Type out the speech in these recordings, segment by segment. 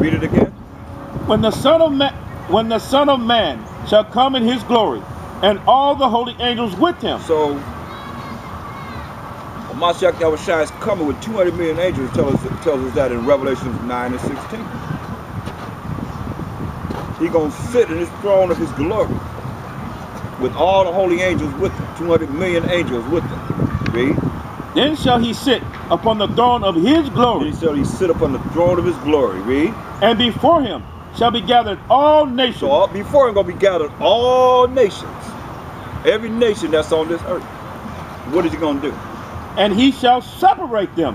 Read it again. When the Son of Man shall come in his glory, and all the holy angels with him. So, Mashiach Yahushua is coming with 200 million angels. Tells us that in Revelation 9 and 16. He's going to sit in his throne of his glory with all the holy angels with him. 200 million angels with him. Read. Then shall he sit upon the throne of his glory. Then shall he sit upon the throne of his glory. Read. And before him shall be gathered all nations. So before him going to be gathered all nations. Every nation that's on this earth. What is he going to do? And he shall separate them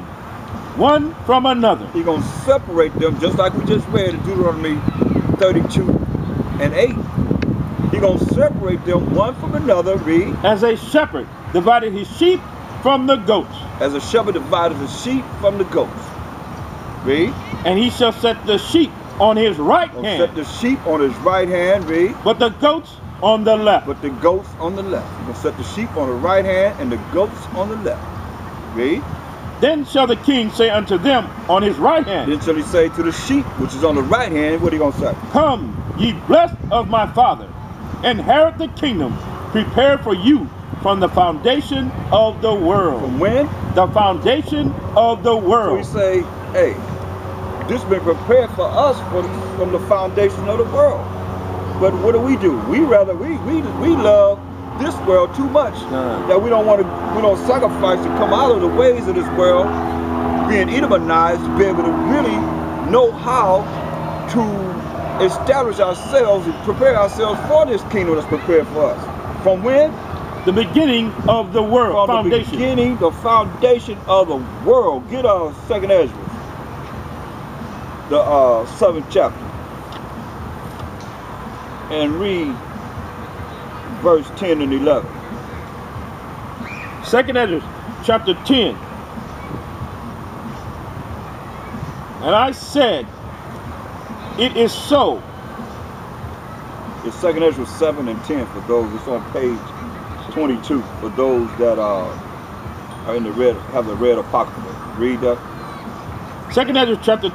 one from another. He's going to separate them just like we just read in Deuteronomy 32 and 8. He's going to separate them one from another. Read. As a shepherd divided his sheep from the goats. As a shepherd divided the sheep from the goats. Read. And he shall set the sheep on his right hand. Set the sheep on his right hand. Read. But the goats on the left. But the goats on the left. He's going to set the sheep on the right hand and the goats on the left. Read. Then shall the king say unto them on his right hand. Then shall he say to the sheep which is on the right hand, what are you going to say? Come, ye blessed of my Father, inherit the kingdom prepared for you from the foundation of the world. From when? The foundation of the world. So we say, hey, this has been prepared for us from the foundation of the world. But what do? We love this world too much that we don't sacrifice to come out of the ways of this world, being Edomanized, to be able to really know how to establish ourselves and prepare ourselves for this kingdom that's prepared for us. From when? The beginning of the world. From foundation. the beginning, the foundation of the world. Get 2nd Ezra, the 7th chapter, and read verse 10 and 11. 2nd Ezra chapter 10. And I said, it is so. It's 2nd Ezra 7 and 10 for those. It's on page 22 for those that are in the red, have the red apocrypha. Read that. 2nd Ezra chapter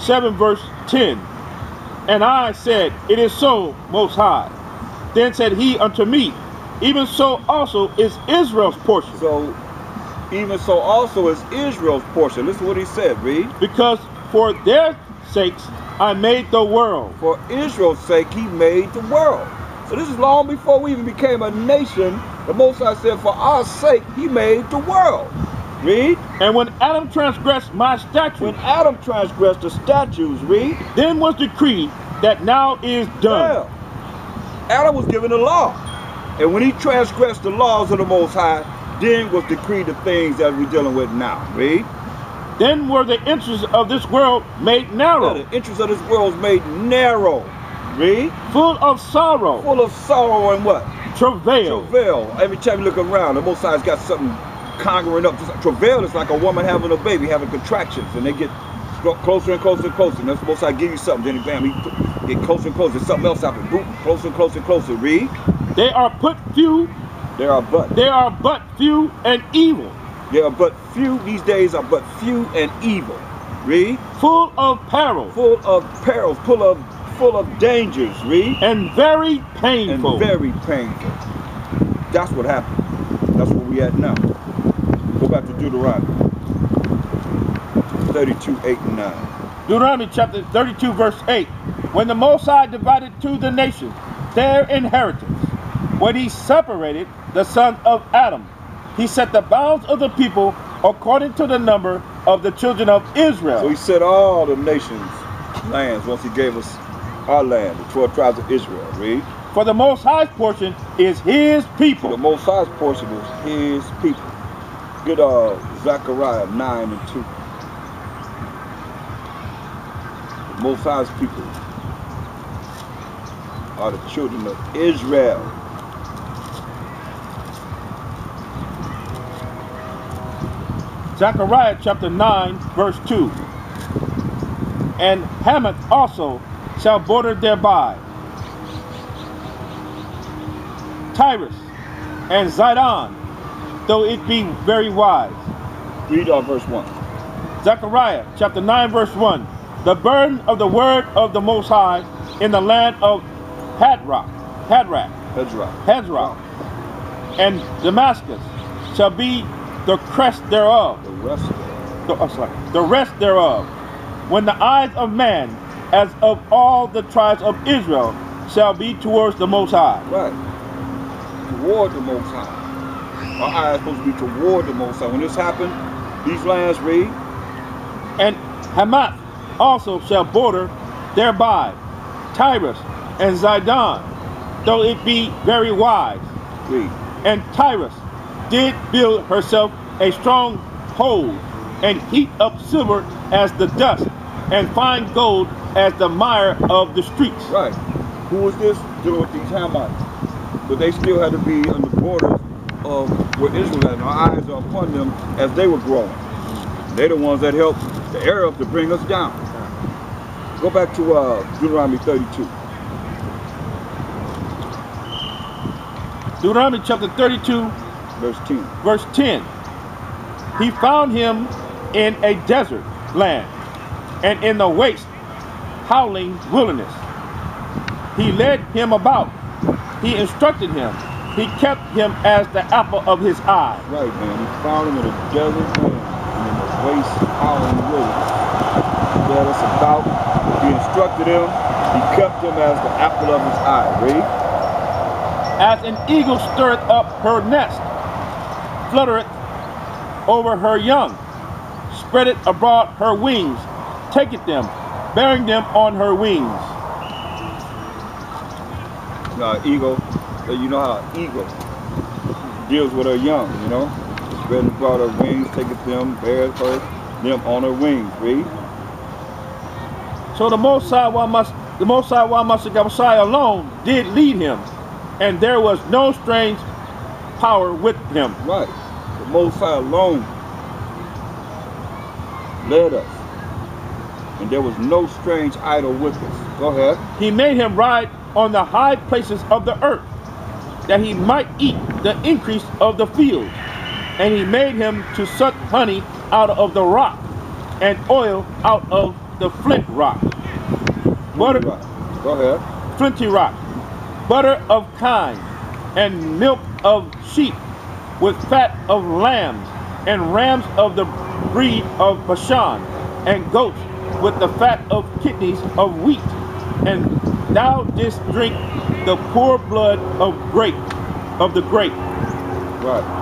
7 verse 10. And I said, it is so, Most High. Then said he unto me, even so also is Israel's portion. So, even so also is Israel's portion. Listen to what he said, read. Because for their sakes I made the world. For Israel's sake he made the world. So this is long before we even became a nation. The Most High said, for our sake he made the world. Read. And when Adam transgressed my statutes. When Adam transgressed the statutes, read. Then was decreed that now is done. Yeah. Adam was given the law. And when he transgressed the laws of the Most High, then was decreed the things that we're dealing with now. Read. Then were the interests of this world made narrow. Yeah, the interests of this world was made narrow. Read. Full of sorrow. Full of sorrow and what? Travail. Travail. Every time you look around, the Most High's got something conquering up. Travail is like a woman having a baby, having contractions, and they get closer and closer and closer. And that's the Most High give you something. Then bam, he get closer and closer. Something else happens. Boom, closer and closer and closer. Read. They are but few. There are but few and evil. There are but few. These days are but few and evil. Read. Full of peril. Full of perils. Full of dangers. Read. And very painful. And very painful. That's what happened. That's where we at now. Go back to Deuteronomy 32, 8 and 9. Deuteronomy chapter 32 verse 8. When the Most High divided to the nations their inheritance, when he separated the sons of Adam, he set the bounds of the people according to the number of the children of Israel. So he set all the nations' lands once he gave us our land, the 12 tribes of Israel. Read. For the Most High's portion is his people. So the Most High's portion is his people. Get Zechariah 9 and 2. The Most High's people are the children of Israel. Zechariah chapter 9 verse 2. And Hamath also shall border thereby, Tyrus and Zidon, though it be very wise. Read verse 1. Zechariah chapter 9 verse 1. the burden of the word of the Most High in the land of Hadrach, and Damascus shall be the crest thereof. The rest thereof. When the eyes of man, as of all the tribes of Israel, shall be towards the Most High. Right. Toward the Most High. Our eyes supposed to be toward the Most High. When this happened, these lands read. And Hamath also shall border thereby, Tyrus and Zidon, though it be very wise. Read. And Tyrus did build herself a strong hold, and heap up silver as the dust, and fine gold as the mire of the streets. Right. Who was this? Dealing with these Hamites. But they still had to be on the borders of where Israel had. And our eyes are upon them as they were growing. They're the ones that helped the Arabs to bring us down. Go back to Deuteronomy 32. Deuteronomy chapter 32, verse 10. Verse 10. He found him in a desert land, and in the waste, howling wilderness. He led him about. He instructed him. He kept him as the apple of his eye. Right, man. He found him in a desert land, and in the waste, howling wilderness. He led us about. He instructed him. He kept him as the apple of his eye. Read. As an eagle stirreth up her nest, fluttereth over her young, spreadeth abroad her wings, taketh them, bearing them on her wings. Now, eagle, you know how an eagle deals with her young, you know? Spreading abroad her wings, taketh them, beareth them on her wings. Read. So the Most High Messiah alone did lead him, and there was no strange power with him. Right. The Most High alone led us, and there was no strange idol with us. Go ahead. He made him ride on the high places of the earth, that he might eat the increase of the field. And he made him to suck honey out of the rock, and oil out of the flint rock. Butter, rock. Go ahead. Flinty rock. Butter of kine, and milk of sheep, with fat of lambs, and rams of the breed of Bashan, and goats with the fat of kidneys of wheat. And thou didst drink the poor blood of the grape. Right.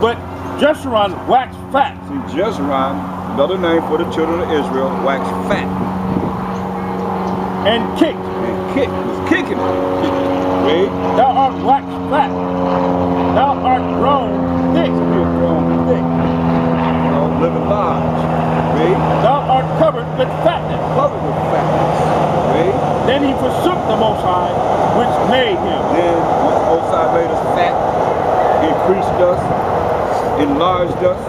But Jeshurun waxed fat. See, Jeshurun, another name for the children of Israel, waxed fat. And kicked. Was kicking it. Read. Thou art waxed fat. Thou art grown thick. You're grown thick. You know, living large. Read. Thou art covered with fatness. Covered with fatness. Read. Then he forsook the Most High, which made him. Then once the Most High made us fat, increased us, enlarged us,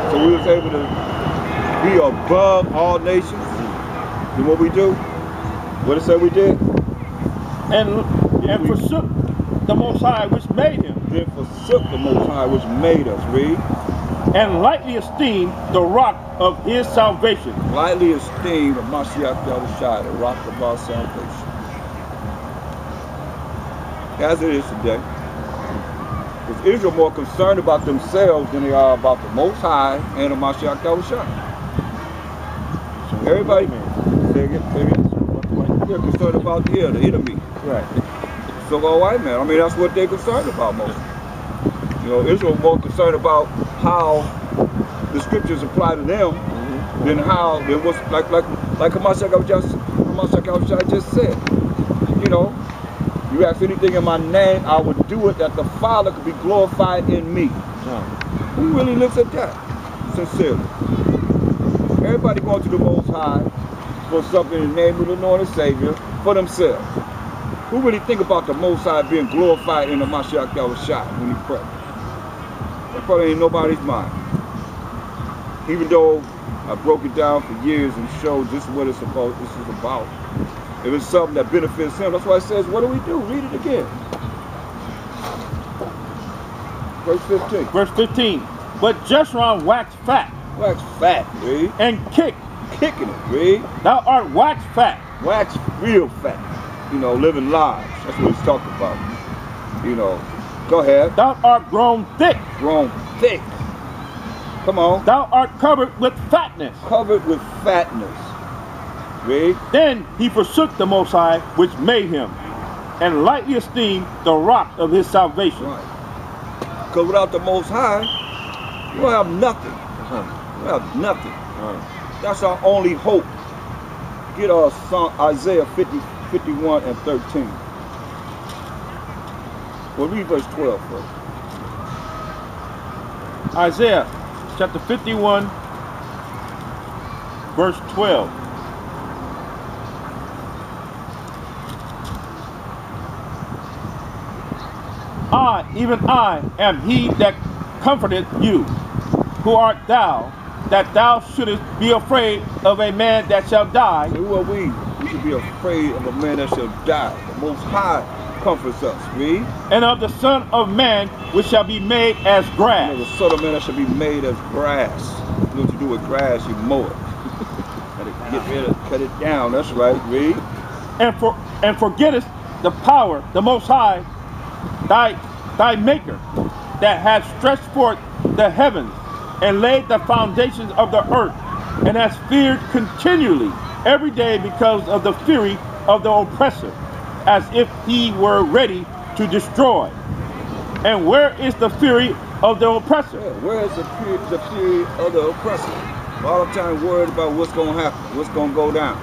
so we was able to be above all nations. And what we do? What it said we did? And forsook the Most High, which made him. Then forsook the Most High, which made us. Read. And lightly esteemed the rock of his salvation. Lightly esteemed the Mashiach Yahushua, the rock of our salvation. As it is today. Because Israel more concerned about themselves than they are about the Most High and the Mashiach Yahushua. So everybody, they're concerned about the enemy. Right. So all white man. I mean, that's what they're concerned about most. You know, Israel more concerned about how the scriptures apply to them than what's like Hamashiach just said. You know, you ask anything in my name, I would do it that the Father could be glorified in me. Who really looks at that sincerely? Everybody going to the Most High for something in the name of the Lord and Savior for themselves. Who really think about the Most High being glorified in the Mashiach Yahushua when he pray? That probably ain't nobody's mind. Even though I broke it down for years and showed this is what it's about, this is about. If it's something that benefits him, that's why it says, what do we do? Read it again. Verse 15. Verse 15. But Jeshurun waxed fat. Wax fat, read. And kicked. Kicking it, read. Thou art waxed fat. Wax real fat. You know, living large. That's what he's talking about. You know, go ahead. Thou art grown thick. Grown thick. Come on. Thou art covered with fatness. Covered with fatness. Read. Then he forsook the Most High, which made him, and lightly esteemed the rock of his salvation. Right. Because without the Most High, you don't have nothing. You have nothing. That's our only hope. Get our song, Isaiah 50, 51 and 13. Well, read verse 12 first. Isaiah chapter 51, verse 12. I, even I, am he that comforted you. Who art thou, that thou shouldest be afraid of a man that shall die? So who are we? We should be afraid of a man that shall die. The Most High comforts us. Read. And of the Son of Man, which shall be made as grass. You know, the Son of Man that shall be made as grass. You know what you do with grass? You mow it. Get rid of, cut it down. That's right. Read. And forgettest the power, the Most High, thy Maker, that hath stretched forth the heavens and laid the foundations of the earth, and has feared continually every day because of the fury of the oppressor, as if he were ready to destroy. And where is the fury of the oppressor? Yeah, where is the fury of the oppressor? All the time worried about what's going to happen, what's going to go down.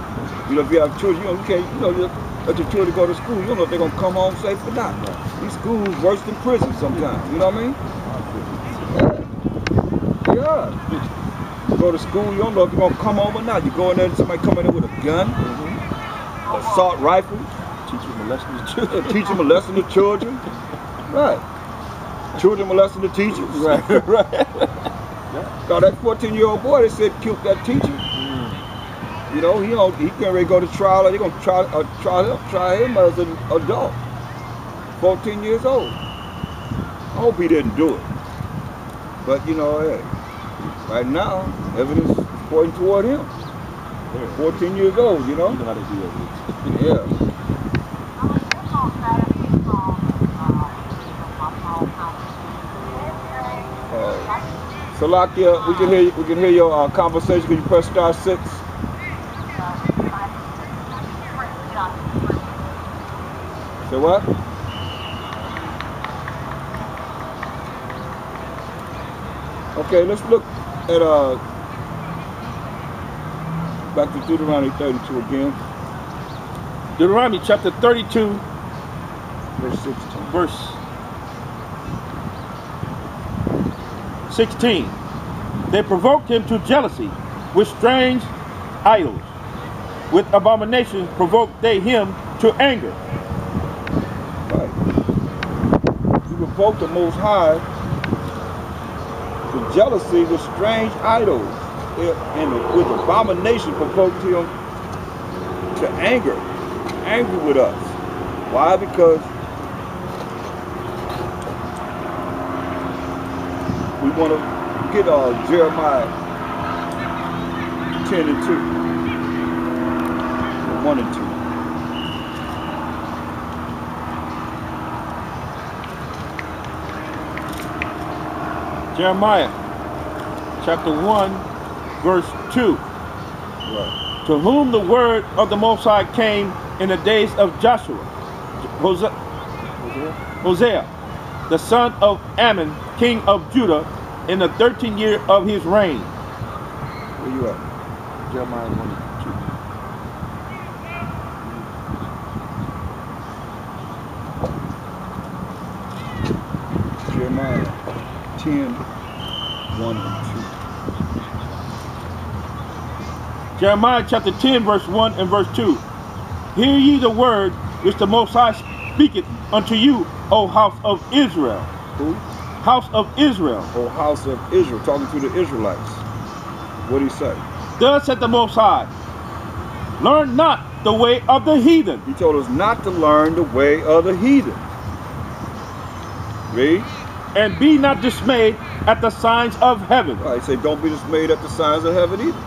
You know, if you have children, you can't, you let your children go to school. You don't know if they're going to come home safe or not. These schools worse than prison sometimes. You know what I mean? Yeah. You go to school, you don't know if you're going to come home or not. You go in there and somebody come in there with a gun, assault rifle. Teach them molesting the children. Teach them molesting the children. Right. Children molesting the teachers. Right, right. Yeah. Now that 14-year-old boy, they said killed that teacher. You know, he can't really go to trial. They're gonna try him as an adult. 14 years old. I hope he didn't do it. But you know, hey, right now, evidence is pointing toward him. 14 years old, you know? You know how they do that. Yeah. Salakia, we can hear your conversation. Can you press star 6? Say what? Okay, let's look at back to Deuteronomy 32 again. Deuteronomy chapter 32, verse 16. Verse 16. They provoked him to jealousy with strange idols. With abominations provoked they him to anger. Right. He provoked the Most High to jealousy with strange idols. And with abomination provoked him to anger. Angry with us. Why? Because we want to get Jeremiah 10 and 2. 1 and 2. Jeremiah chapter 1 verse 2. Right. To whom the word of the Most High came in the days of Joshua, Hosea, the son of Ammon, king of Judah, in the 13th year of his reign. Where you at? Jeremiah 1 and 2. Jeremiah 10, 1 and 2. Jeremiah chapter 10 verse 1 and verse 2. Hear ye the word which the Most High speaketh unto you, O house of Israel. Who? House of Israel. O house of Israel, talking to the Israelites. What did he say? Thus said the Most High, learn not the way of the heathen. He told us not to learn the way of the heathen. Read. And be not dismayed at the signs of heaven. Right, he said, don't be dismayed at the signs of heaven either.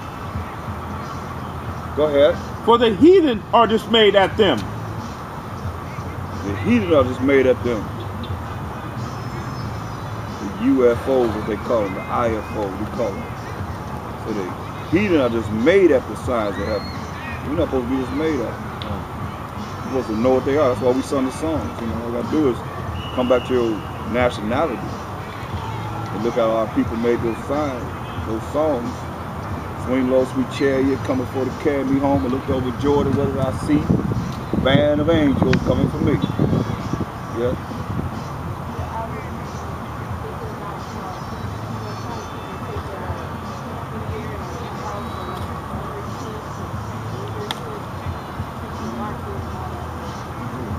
Go ahead. For the heathen are dismayed at them. The heathen are dismayed at them. The UFOs, what they call them, the IFO, we call them. So the heathen are dismayed at the signs of heaven. We're not supposed to be dismayed at them. We're supposed to know what they are. That's why we sung the songs. You know, all you gotta do is come back to your nationality and look how our people made those signs, those songs. Swing low, sweet chariot, coming for to carry me home. I looked over Jordan, what did I see? Band of angels coming for me. Yeah.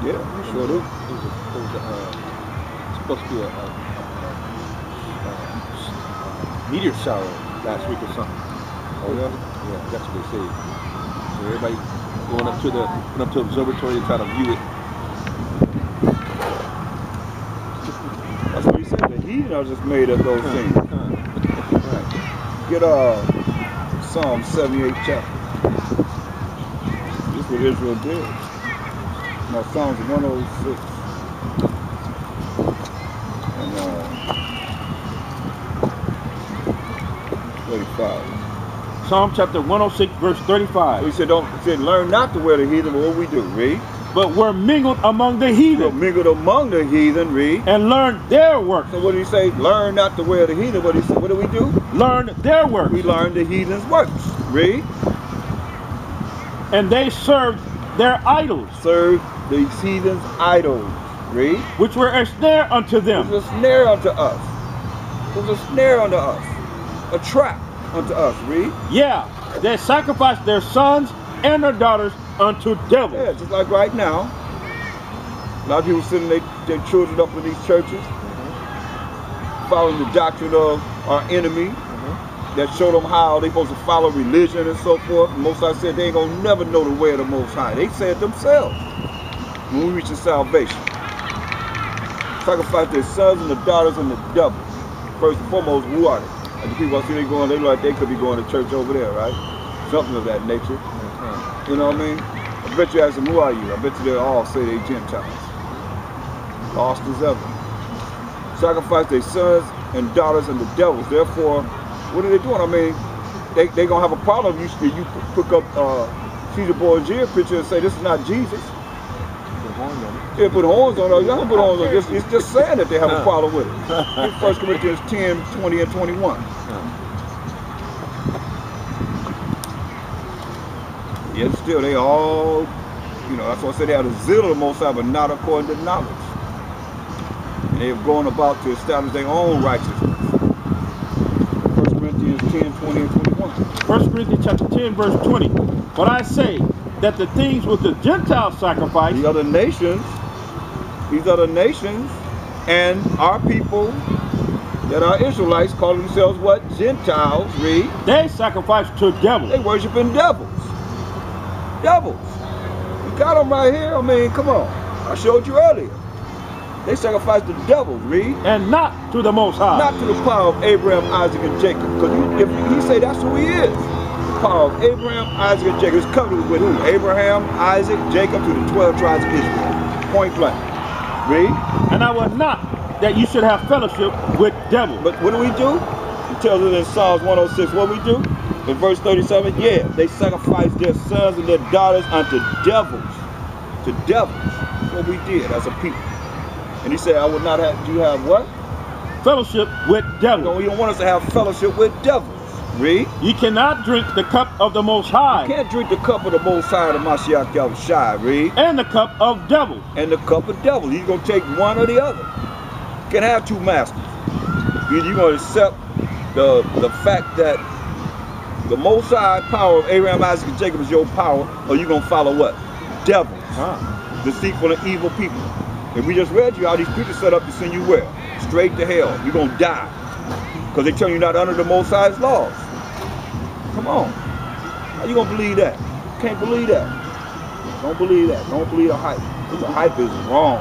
Yeah, sure do. It was supposed to be a meteor shower last week or something. Oh yeah? Yeah, that's what they say. So everybody going up to the observatory to try to view it. That's what he said. The heathen are just made of those things. Right. Get Psalm 78 chapter. This is what Israel did. Now Psalms 106 and 35. Psalm chapter 106, verse 35. So he said, learn not to wear the heathen, but what we do, read. But were mingled among the We're heathen, mingled among the heathen, read. and learned their works. So what did he say? Learn not to wear the heathen. What did he say? What do we do? Learned their works. We learn the heathen's works. Read. And they served their idols, Serve the heathen's idols. Read. which were a snare unto It them. was a snare unto us. It was a snare unto us. A trap unto us. Read. Yeah, they sacrificed their sons and their daughters unto devils. Yeah, just like right now. A lot of people sending their children up in these churches, following the doctrine of our enemy, that showed them how they supposed to follow religion and so forth. And Most High said they ain't gonna never know the way of the Most High. They said themselves when we reach the salvation. Sacrifice their sons and the daughters and the devil. First and foremost, who are they? And the people I see they going, they look like they could be going to church over there, right? Something of that nature. You know what I mean? I bet you ask them, who are you? I bet you they all say they Gentiles. Lost as ever. Sacrifice their sons and daughters and the devils. Therefore, what are they doing? I mean, they gonna have a problem if you pick up Caesar Borgia picture and say this is not Jesus. Put horns on it. Yeah, put horns on it. You don't put horns on it. It's just saying that they have a problem with it. 1 Corinthians 10, 20 and 21. Yet still, they all, you know, that's why I said they had a zeal of the Most High, but not according to knowledge. And they have gone about to establish their own righteousness. 1 Corinthians 10, 20 and 21. 1 Corinthians chapter 10, verse 20. But I say that the things with the Gentiles sacrifice, These other nations, and our people that are Israelites call themselves what? Gentiles, read. they sacrifice to devils. They worshiping devils. Devils. You got them right here. I mean, come on. I showed you earlier. They sacrifice to devils, read. And not to the Most High. Not to the power of Abraham, Isaac, and Jacob. Because if he say that's who he is. The power of Abraham, Isaac, and Jacob. It's covenant with who? Abraham, Isaac, Jacob, to the 12 tribes of Israel. Point blank. Read. And I will not that you should have fellowship with devils. But what do? He tells us in Psalms 106 what we do. In verse 37, yeah, they sacrifice their sons and their daughters unto devils. To devils. That's what we did as a people. And he said, I will not have you have what? Fellowship with devils. No, you don't want us to have fellowship with devils. Read. Ye cannot drink the cup of the Most High. You can't drink the cup of the Most High, the Mashiach Yahushua. Read. And the cup of devils. And the cup of devils. He's going to take one or the other. You can't have two masters. Either you're going to accept the fact that the Most High power of Abraham, Isaac, and Jacob is your power, or you're going to follow what? Devils. Deceitful and evil people. And we just read you how these preachers set up to send you where? Straight to hell. You're going to die. Because they tell you not under the Most High's laws. Come on. How you going to believe that? You can't believe that. Don't believe that. Don't believe the hype. Because the hype is wrong.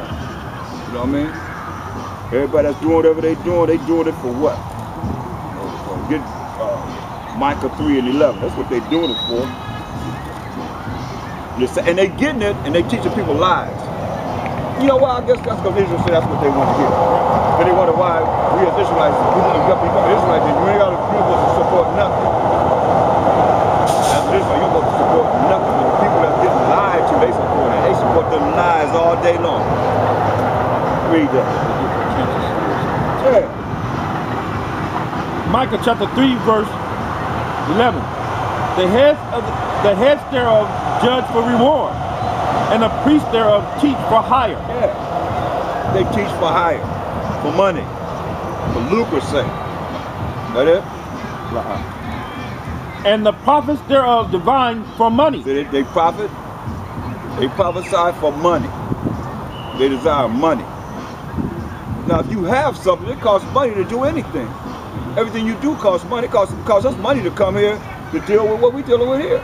You know what I mean? Everybody that's doing whatever they doing it for what? Get Micah 3 and 11. That's what they're doing it for. And they getting it, and they teaching people lies. You know why? I guess that's because Israel said that's what they want to hear. And they wonder why we as Israelites, we become Israelites, and you ain't got to be able to support nothing. As Israel, you're supposed to support nothing. But the people that are getting lied to, they support it. They support them lies all day long. Read that. Yeah. Micah chapter 3, verse 11. The heads thereof judge for reward, and the priests thereof teach for hire. Yeah. They teach for hire, for money, for lucre's sake. That it? And the prophets thereof divine for money. So they prophet, they prophesy for money. They desire money. Now if you have something, it costs money to do anything. Everything you do costs money. It costs us money to come here to deal with what we're dealing with here.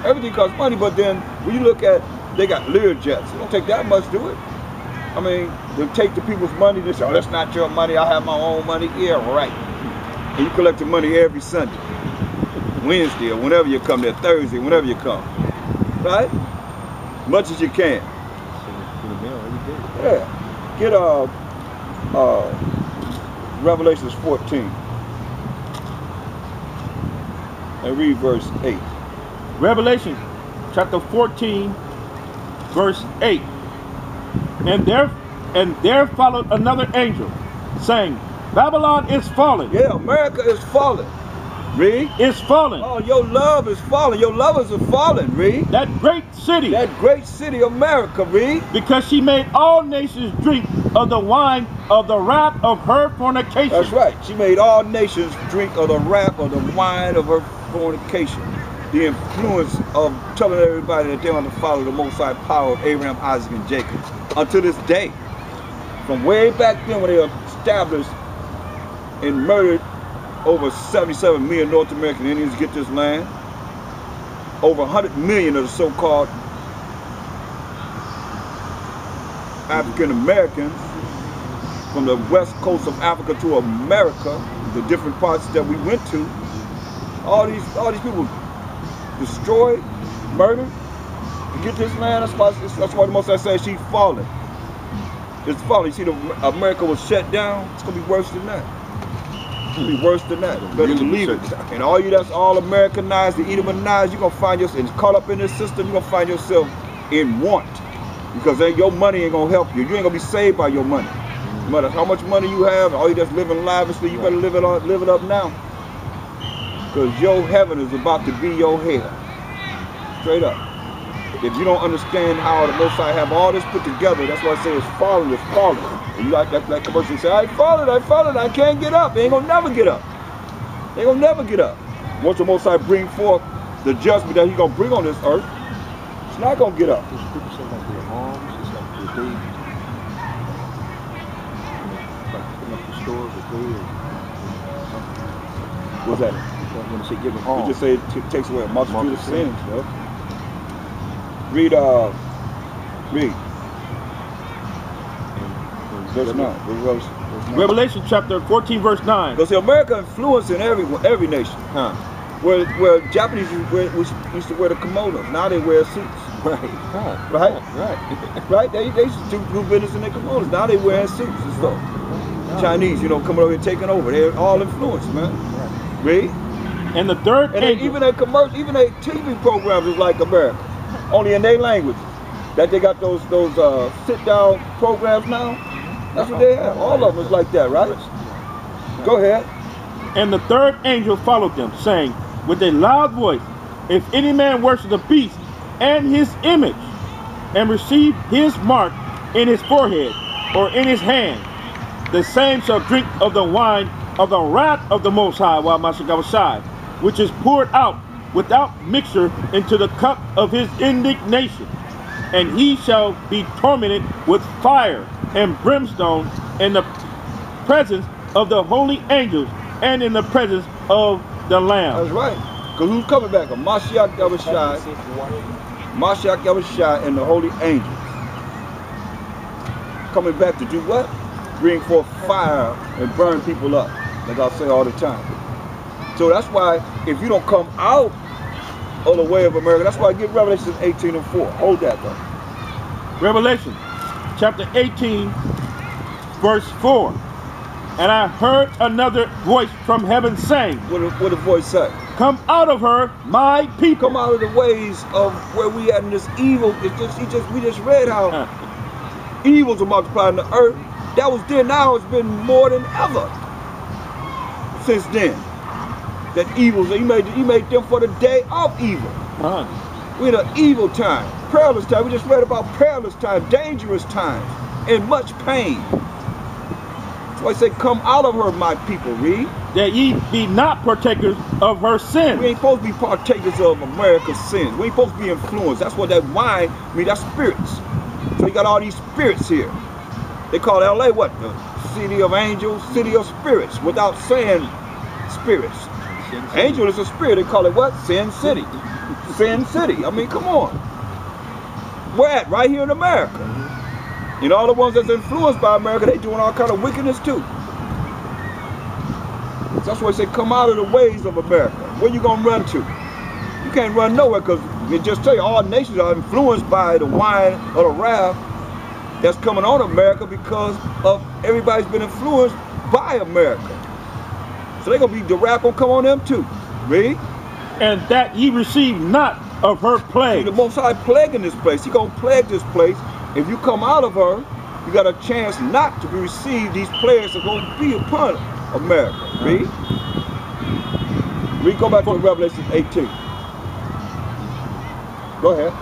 Everything costs money, but then when you look at, they got Lear jets. It don't take that much to do it. I mean, they take the people's money, they say, oh, that's not your money, I have my own money. Yeah, right. And you collect the money every Sunday, Wednesday, or whenever you come there, Thursday, whenever you come. Right? Much as you can. Yeah. Get Revelations 14. And read verse 8. Revelation chapter 14, verse 8. And there followed another angel, saying, Babylon is fallen. Yeah, America is fallen. Read. It's fallen. Oh, your love is fallen. Your lovers are fallen. Read. That great city. That great city, America. Read. Because she made all nations drink of the wine of the wrath of her fornication. That's right. She made all nations drink of the wrath of the wine of her fornication. The influence of telling everybody that they want to follow the Most High power of Abraham, Isaac, and Jacob. Until this day. From way back then when they established and murdered over 77 million North American Indians to get this land. Over 100 million of the so-called African Americans from the west coast of Africa to America, the different parts that we went to. All these people destroyed, murdered to get this land. That's why the Most High says she's falling. It's falling. You see, America was shut down. It's gonna be worse than that. It's gonna be worse than that. Better believe it. And all you that's all Americanized, the Edomanized, you're gonna find yourself caught up in this system. You're gonna find yourself in want because your money ain't gonna help you. You ain't gonna be saved by your money. No matter how much money you have, all you just living lavishly, you better live it up now. Because your heaven is about to be your hell. Straight up. If you don't understand how the Most High have all this put together, that's why I say it's falling, it's falling. And you like that commercial say, I fallen, I can't get up. They ain't gonna never get up. They ain't gonna never get up. Once the Most High bring forth the judgment that He's gonna bring on this earth, it's not gonna get up. What's that? When they say giving alms. You just say it takes away a multitude of sins, bro. Read verse 9. Revelation chapter 14, verse 9. Because America influencing every nation. Huh. Where Japanese used to wear the kimonos, now they wear suits. Right. Huh. Right? Right? They used to do business in their kimonos. Now they wearing suits and stuff. Chinese, coming over here taking over. They're all influenced, man. Right. Read. And the third angel. Even their commercial, even their TV programs is like America. Only in their languages. That they got those sit-down programs now. That's what they have. All of them is like that, right? Go ahead. And the third angel followed them, saying with a loud voice, if any man worship the beast and his image, and receive his mark in his forehead or in his hand, the same shall drink of the wine of the wrath of the Most High, which is poured out without mixture into the cup of his indignation. And he shall be tormented with fire and brimstone in the presence of the holy angels and in the presence of the Lamb. That's right. Because who's coming back? A Mashiach Yahushua and the holy angels. Coming back to do what? Bring forth fire and burn people up. Like I say all the time. So that's why if you don't come out of the way of America, that's why I get Revelation 18 and 4. Hold that though. Revelation chapter 18, verse 4. And I heard another voice from heaven saying, What the voice say? Come out of her, my people. Come out of the ways of where we at in this evil. We just read how evils are multiplied in the earth. That was then. Now it's been more than ever since then. That evils, he made them for the day of evil. We're in an evil time, perilous time. We just read about perilous time, dangerous times, and much pain. That's why I say, come out of her, my people. Read. That ye be not partakers of her sin. We ain't supposed to be partakers of America's sins. We ain't supposed to be influenced. That's what that wine, that's spirits. So you got all these spirits here. They call LA what? The city of angels, city of spirits, without saying spirits. Angel is a spirit. They call it what? Sin City. Sin City. I mean, come on. Where at? Right here in America. And all the ones that's influenced by America, they doing all kind of wickedness too. So that's why they say, come out of the ways of America. Where you gonna run to? You can't run nowhere, because it just tell you all nations are influenced by the wine or the wrath that's coming on America, because of everybody's been influenced by America. So they're gonna be, the wrath gonna come on them too. Read. And that ye receive not of her plague. See, the Most High plaguing this place. He gonna plague this place. If you come out of her, you got a chance not to receive these plagues that are gonna be upon America. Read. Read. Go back to Revelation 18. Go ahead.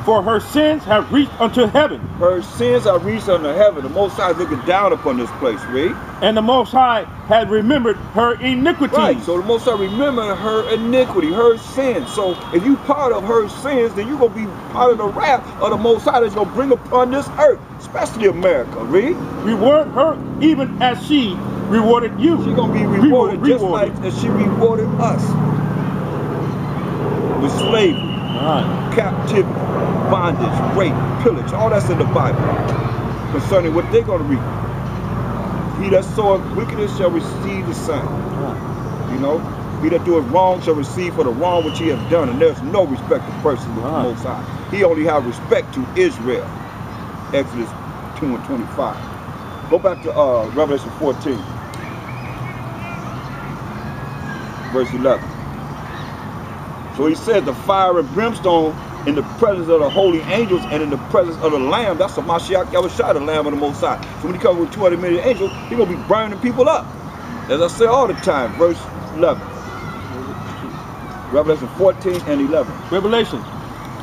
For her sins have reached unto heaven. Her sins are reached unto heaven. The Most High is looking down upon this place. Read. And the Most High had remembered her iniquities. Right. So the Most High remember her iniquity, her sins. So if you part of her sins, then you're going to be part of the wrath of the Most High that's going to bring upon this earth, especially America. Read. Reward her even as she rewarded you. She's going to be rewarded just like as she rewarded us. With slavery, captivity, bondage, rape, pillage, all that's in the Bible concerning what they're going to reap. He that soweth wickedness shall receive the same. You know, he that doeth wrong shall receive for the wrong which he hath done, and there's no respect of person with the Most High. He only have respect to Israel. Exodus 2 and 25. Go back to Revelation 14, verse 11. So he says the fire and brimstone in the presence of the holy angels and in the presence of the Lamb. That's the Mashiach Yahushua, the Lamb of the Most High. So when he comes with 200 million angels, he's going to be burning people up. As I say all the time, verse 11. Revelation 14 and 11. Revelation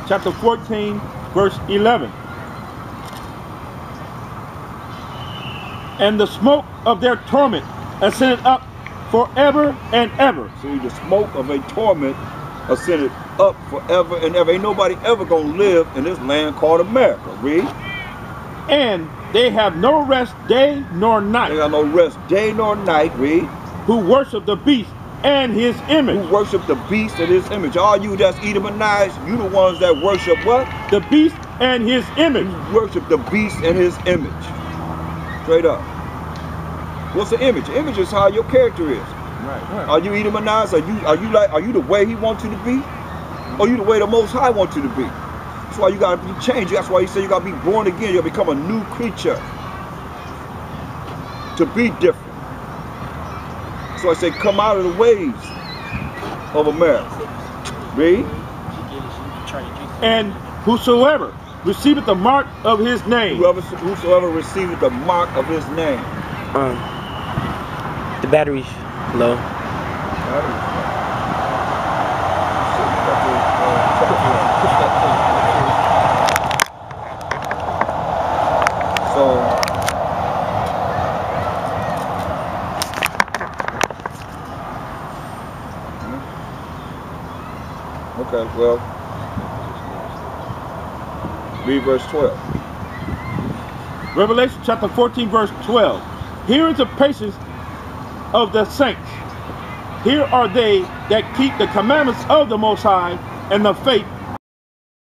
chapter 14, verse 11. And the smoke of their torment ascended up forever and ever. See, the smoke of a torment ascended up forever and ever. Ain't nobody ever gonna live in this land called America. Read. And they have no rest day nor night. They got no rest day nor night. Read. Who worship the beast and his image. Who worship the beast and his image. All you that's Edomites, you the ones that worship what? The beast and his image. You worship the beast and his image. Straight up. What's the image? The image is how your character is. Right. Are you Edomites? Are you the way he wants you to be? Or are you the way the Most High wants you to be? That's why you gotta be changed. That's why he said you gotta be born again. You gotta become a new creature. To be different. So I say come out of the ways of America. Read. And whosoever receiveth the mark of his name. Whosoever receiveth the mark of his name. The battery's low. Okay, well, read verse 12. Revelation chapter 14, verse 12. Here is the patience of the saints. Here are they that keep the commandments of the Most High and the faith